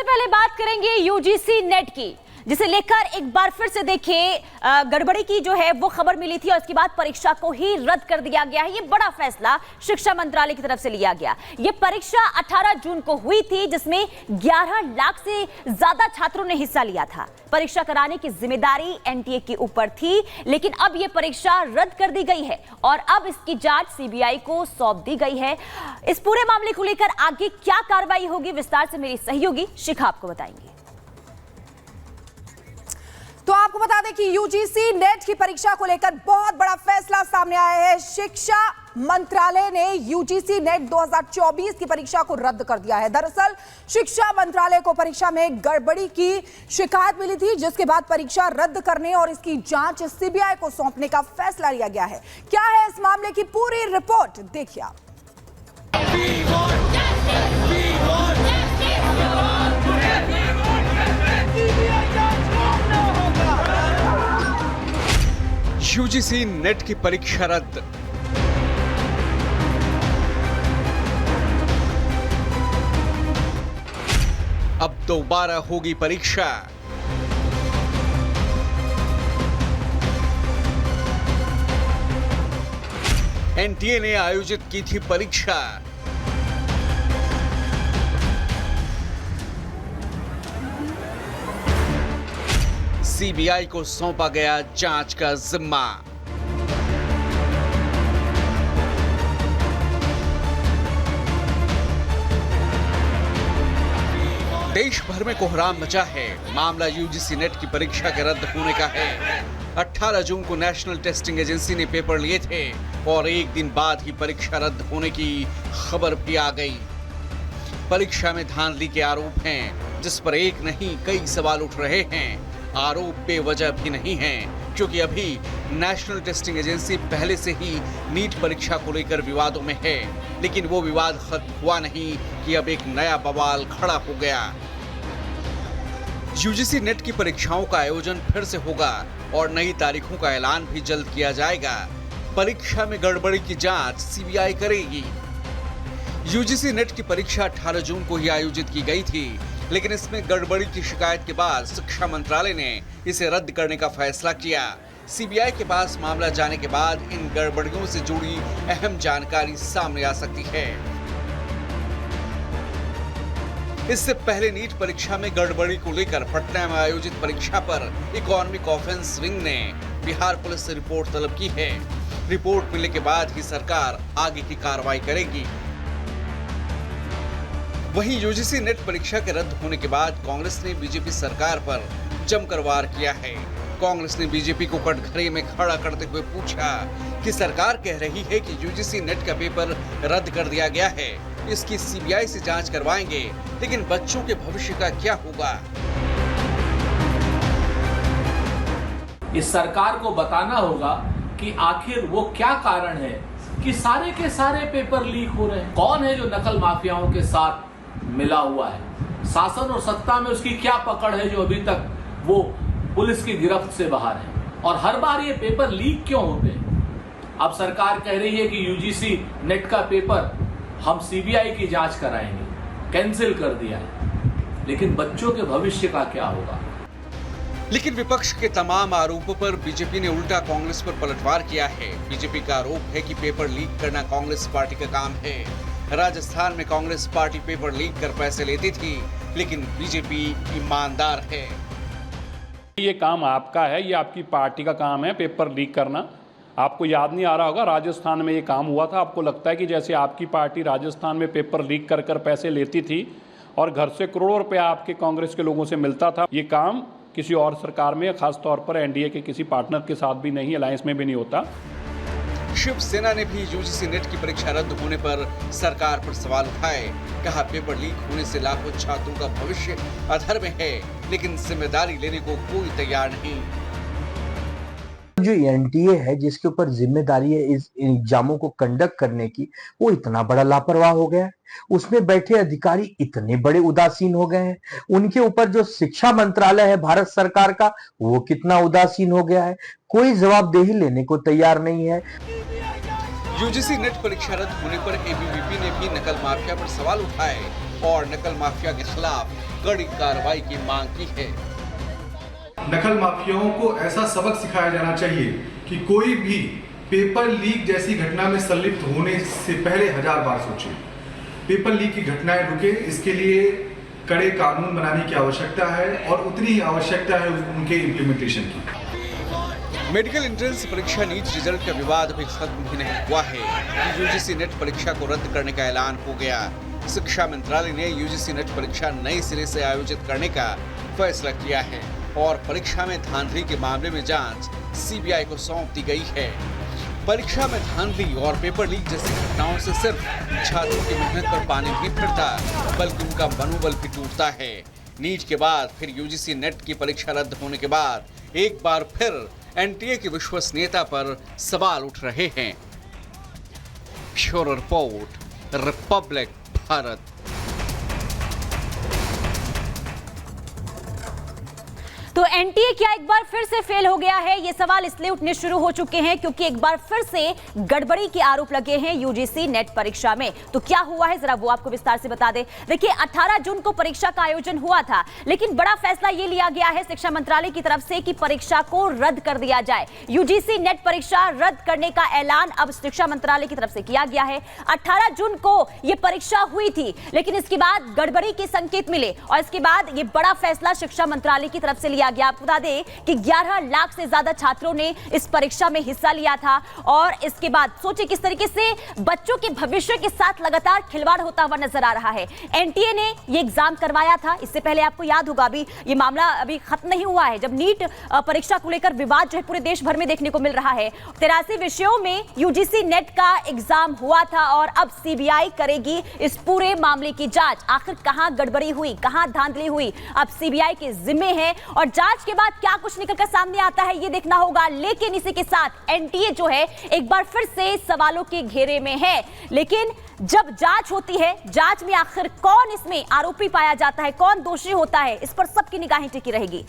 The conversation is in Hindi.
पहले बात करेंगे यूजीसी नेट की, जिसे लेकर एक बार फिर से देखिए गड़बड़ी की जो है वो खबर मिली थी और इसके बाद परीक्षा को ही रद्द कर दिया गया है। ये बड़ा फैसला शिक्षा मंत्रालय की तरफ से लिया गया। ये परीक्षा 18 जून को हुई थी, जिसमें 11 लाख से ज्यादा छात्रों ने हिस्सा लिया था। परीक्षा कराने की जिम्मेदारी एनटीए के ऊपर थी, लेकिन अब ये परीक्षा रद्द कर दी गई है और अब इसकी जांच सीबीआई को सौंप दी गई है। इस पूरे मामले को लेकर आगे क्या कार्रवाई होगी, विस्तार से मेरी सहयोगी शिखा आपको बताएंगी। तो आपको बता दें कि यूजीसी नेट की परीक्षा को लेकर बहुत बड़ा फैसला सामने आया है। शिक्षा मंत्रालय ने यूजीसी नेट 2024 की परीक्षा को रद्द कर दिया है। दरअसल शिक्षा मंत्रालय को परीक्षा में गड़बड़ी की शिकायत मिली थी, जिसके बाद परीक्षा रद्द करने और इसकी जांच सीबीआई को सौंपने का फैसला लिया गया है। क्या है इस मामले की पूरी रिपोर्ट, देखिए आप। यूजीसी नेट की परीक्षा रद्द। अब दोबारा होगी परीक्षा। एनटीए ने आयोजित की थी परीक्षा। सीबीआई को सौंपा गया जांच का जिम्मा। देश भर में कोहराम मचा है। मामला यूजीसी नेट की परीक्षा के रद्द होने का है। 18 जून को नेशनल टेस्टिंग एजेंसी ने पेपर लिए थे और एक दिन बाद ही परीक्षा रद्द होने की खबर भी आ गई। परीक्षा में धांधली के आरोप हैं, जिस पर एक नहीं कई सवाल उठ रहे हैं। आरोप बेवजह भी नहीं हैं, क्योंकि अभी नेशनल टेस्टिंग एजेंसी पहले से ही नीट परीक्षा को लेकर विवादों में है, लेकिन वो विवाद खत्म हुआ नहीं कि अब एक नया बवाल खड़ा हो गया। यूजीसी नेट की परीक्षाओं का आयोजन फिर से होगा और नई तारीखों का ऐलान भी जल्द किया जाएगा। परीक्षा में गड़बड़ी की जांच सीबीआई करेगी। यूजीसी नेट की परीक्षा 18 जून को ही आयोजित की गई थी, लेकिन इसमें गड़बड़ी की शिकायत के बाद शिक्षा मंत्रालय ने इसे रद्द करने का फैसला किया। सीबीआई के पास मामला जाने के बाद इन गड़बड़ियों से जुड़ी अहम जानकारी सामने आ सकती है। इससे पहले नीट परीक्षा में गड़बड़ी को लेकर पटना में आयोजित परीक्षा पर इकोनॉमिक ऑफेंस विंग ने बिहार पुलिस से रिपोर्ट तलब की है। रिपोर्ट मिलने के बाद ही सरकार आगे की कार्रवाई करेगी। वहीं यूजीसी नेट परीक्षा के रद्द होने के बाद कांग्रेस ने बीजेपी सरकार पर जमकर वार किया है। कांग्रेस ने बीजेपी को कटघरे में खड़ा करते हुए पूछा कि सरकार कह रही है कि यूजीसी नेट का पेपर रद्द कर दिया गया है, इसकी सीबीआई से जांच करवाएंगे, लेकिन बच्चों के भविष्य का क्या होगा? इस सरकार को बताना होगा कि आखिर वो क्या कारण है कि सारे के सारे पेपर लीक हो रहे हैं। कौन है जो नकल माफियाओं के साथ मिला हुआ है? शासन और सत्ता में उसकी क्या पकड़ है जो अभी तक वो पुलिस की गिरफ्त से बाहर है? और हर बार ये पेपर लीक क्यों होते हैं? अब सरकार कह रही है कि यूजीसी नेट का पेपर हम सीबीआई की जांच कराएंगे, कैंसिल कर दिया है, लेकिन बच्चों के भविष्य का क्या होगा? लेकिन विपक्ष के तमाम आरोपों पर बीजेपी ने उल्टा कांग्रेस पर पलटवार किया है। बीजेपी का आरोप है कि पेपर लीक करना कांग्रेस पार्टी का काम है। राजस्थान में कांग्रेस पार्टी पेपर लीक कर पैसे लेती थी, लेकिन बीजेपी ईमानदार है। ये काम आपका है, ये आपकी पार्टी का काम है पेपर लीक करना। आपको याद नहीं आ रहा होगा, राजस्थान में ये काम हुआ था। आपको लगता है कि जैसे आपकी पार्टी राजस्थान में पेपर लीक कर कर पैसे लेती थी और घर से करोड़ों रुपया आपके कांग्रेस के लोगों से मिलता था। ये काम किसी और सरकार में, खासतौर पर एनडीए के किसी पार्टनर के साथ भी नहीं, अलायंस में भी नहीं होता। शिवसेना ने भी यूजीसी नेट की परीक्षा रद्द होने पर सरकार पर सवाल उठाए। कहा पेपर लीक होने से लाखों छात्रों का भविष्य अधर में है, लेकिन जिम्मेदारी लेने को कोई तैयार नहीं। जो एनटीए है जिसके ऊपर जिम्मेदारी है इस एग्जामों को कंडक्ट करने की, वो इतना बड़ा लापरवाह हो गया है। उसमें बैठे अधिकारी इतने बड़े उदासीन हो गए हैं। उनके ऊपर जो शिक्षा मंत्रालय है भारत सरकार का, वो कितना उदासीन हो गया है। कोई जवाबदेही लेने को तैयार नहीं है। यूजीसी नेट परीक्षा रद्द होने पर एबीवीपी ने भी नकल माफिया पर सवाल उठाए और नकल माफिया के खिलाफ कड़ी कार्रवाई की मांग की है। नकल माफियाओं को ऐसा सबक सिखाया जाना चाहिए कि कोई भी पेपर लीक जैसी घटना में संलिप्त होने से पहले 1000 बार सोचें। पेपर लीक की घटनाएं रुके, इसके लिए कड़े कानून बनाने की आवश्यकता है और उतनी ही आवश्यकता है उनके इम्प्लीमेंटेशन की। मेडिकल एंट्रेंस परीक्षा नीट रिजल्ट का विवाद अभी खत्म भी नहीं हुआ है कि यूजीसी नेट परीक्षा को रद्द करने का ऐलान हो गया। शिक्षा मंत्रालय ने यूजीसी नेट परीक्षा नए सिरे से आयोजित करने का फैसला किया है और परीक्षा में धांधली के मामले में जांच सीबीआई को सौंप दी गई है। परीक्षा में धांधली और पेपर लीक जैसी घटनाओं से सिर्फ छात्रों की मेहनत पर पानी नहीं फिरता, बल्कि उनका मनोबल भी टूटता है। नीट के बाद फिर यूजीसी नेट की परीक्षा रद्द होने के बाद एक बार फिर एनटीए की विश्वसनीयता पर सवाल उठ रहे हैं। Bureau report, Republic Bharat. तो एनटीए क्या एक बार फिर से फेल हो गया है? ये सवाल इसलिए उठने शुरू हो चुके हैं क्योंकि एक बार फिर से गड़बड़ी के आरोप लगे हैं यूजीसी नेट परीक्षा में। तो क्या हुआ है, जरा वो आपको विस्तार से बता दें। देखिए, 18 जून को परीक्षा का आयोजन हुआ था, लेकिन बड़ा फैसला ये लिया गया है शिक्षा मंत्रालय की तरफ से कि परीक्षा को रद्द कर दिया जाए। यूजीसी नेट परीक्षा रद्द करने का ऐलान अब शिक्षा मंत्रालय की तरफ से किया गया है। 18 जून को यह परीक्षा हुई थी, लेकिन इसके बाद गड़बड़ी के संकेत मिले और इसके बाद यह बड़ा फैसला शिक्षा मंत्रालय की तरफ से लिया गया। आपको बता दें कि 11 लाख से ज्यादा छात्रों ने इस परीक्षा में हिस्सा लिया था और इसके बाद सोचिए किस तरीके से बच्चों के भविष्य के साथ लगातार खिलवाड़ होता हुआ नजर आ रहा है। एनटीए ने ये एग्जाम करवाया था, इससे पहले आपको याद होगा अभी ये मामला अभी खत्म नहीं हुआ है, जब नीट परीक्षा को लेकर विवाद जो है पूरे देश भर में देखने को मिल रहा है। 83 विषयों में यूजीसी नेट का एग्जाम हुआ था और अब सीबीआई करेगी इस पूरे मामले की जांच। आखिर कहां गड़बड़ी हुई, कहां धांधली हुई, अब सीबीआई के जिम्मे है और जांच के बाद क्या कुछ निकलकर सामने आता है ये देखना होगा। लेकिन इसी के साथ एनटीए जो है एक बार फिर से सवालों के घेरे में है। लेकिन जब जांच होती है, जांच में आखिर कौन इसमें आरोपी पाया जाता है, कौन दोषी होता है, इस पर सबकी निगाहें टिकी रहेगी।